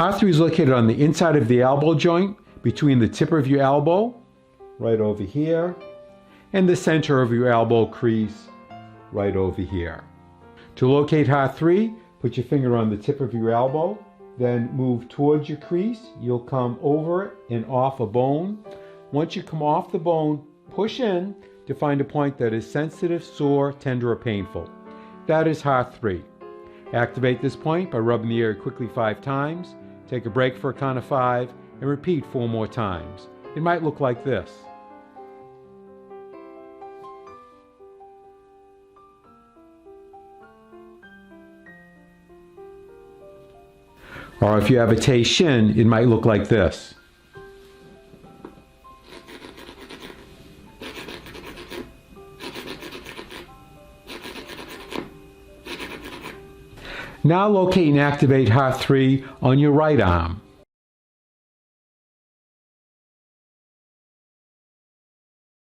Heart 3 is located on the inside of the elbow joint, between the tip of your elbow, right over here, and the center of your elbow crease, right over here. To locate Heart 3, put your finger on the tip of your elbow, then move towards your crease. You'll come over it and off a bone. Once you come off the bone, push in to find a point that is sensitive, sore, tender, or painful. That is Heart 3. Activate this point by rubbing the area quickly 5 times. Take a break for a count of 5 and repeat 4 more times. It might look like this. Or if you have a Tei Shin, it might look like this. Now locate and activate Heart 3 on your right arm.